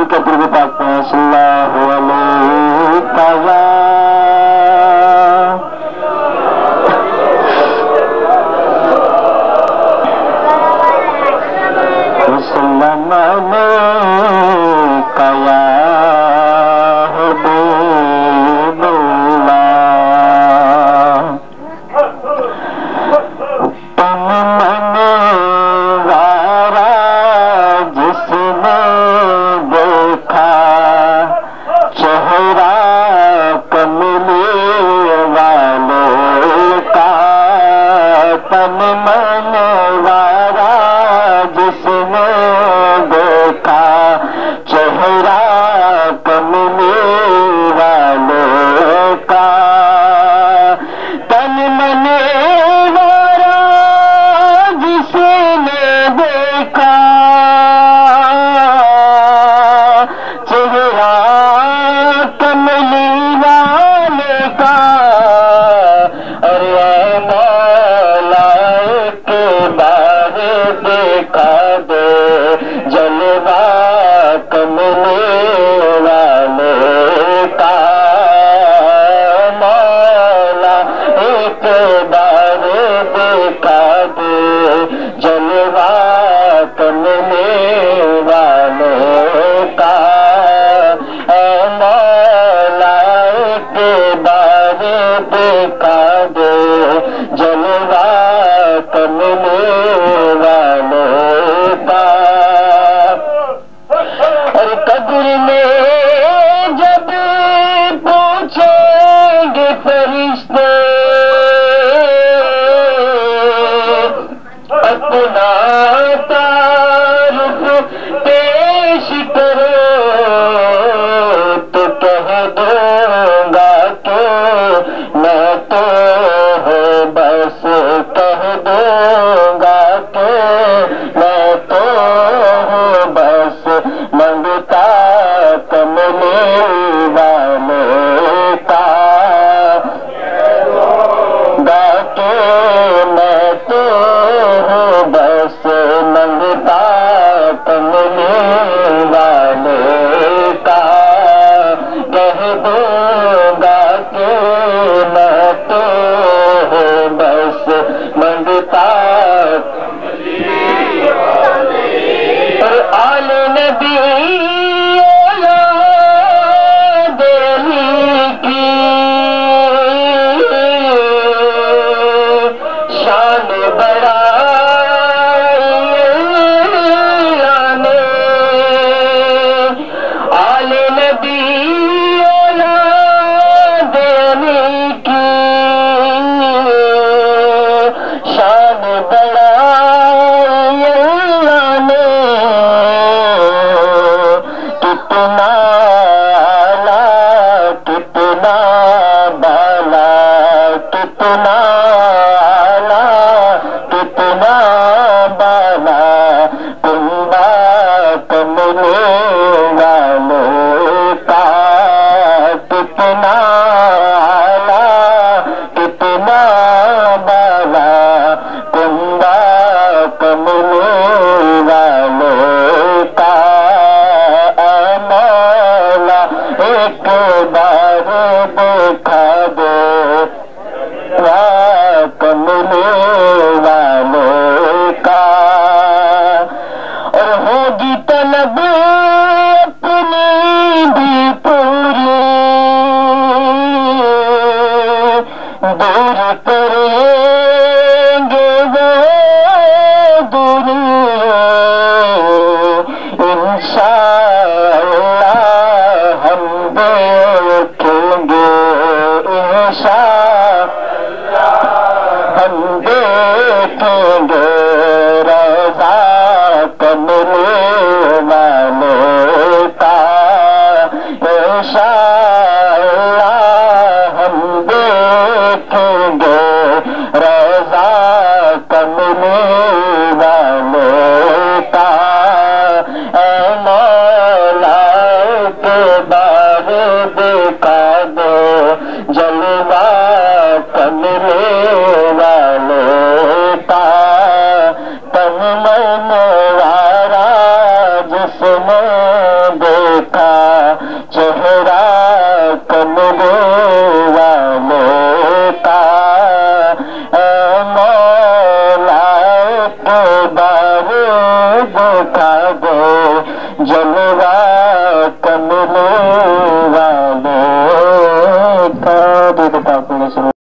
کے درود پاک پڑھیں صلی اللہ علیہ وسلم علیکہ یا حبیب اللہ تم منوارا جس نے دیکھا چہرہ کملی والے کا تم منوارا جس نے دیکھا چہرہ کملی والے کا تن منوارا جس نے دیکھا چہرہ کملی والے کا ارے مولا کے بارے دیکھا دے جلوہ کملی والے کا مولا ایک بار دیکھا دے جلوہ کملی والے کا اے مولا ایک بار دیکھا دے جلوہ کملی والے کا اور قبر میں جب پوچھیں گے فرشتے اپنا تعارف پیش کرو تو کہہ دوں گا کہ میں تو ہوں بس کہہ دوں گا کہ میں تو ہوں بس منگتا کملی والے کا گا کہ میں تو ہوں بس منگتا کملی والے کا کہہ دوں گا کہ میں تو ہوں بس منگتا اور آل نبی اولاد علی کی شان بڑھائی نے آل نبی اولاد علی کی شان بڑھائی نے کتنا اعلیٰ کتنا بالا کتنا اعلیٰ کتنا بالا کنبا کملی والے کا کتنا اعلیٰ کتنا بالا کنبا کملی والے کا اے مولا ایک بار دیکھا دے کملی والے کا اور ہوگی طلب اپنی بھی پوری دور کریں گے وہ دوری انشاءاللہ ہم دیکھیں گے انشاءاللہ ہم دیکھیں گے رضا کملی والے کا انشاءاللہ ہم دیکھیں گے رضا کملی والے کا اے مولا کے بارے ایک بار دکھا دے جلوہ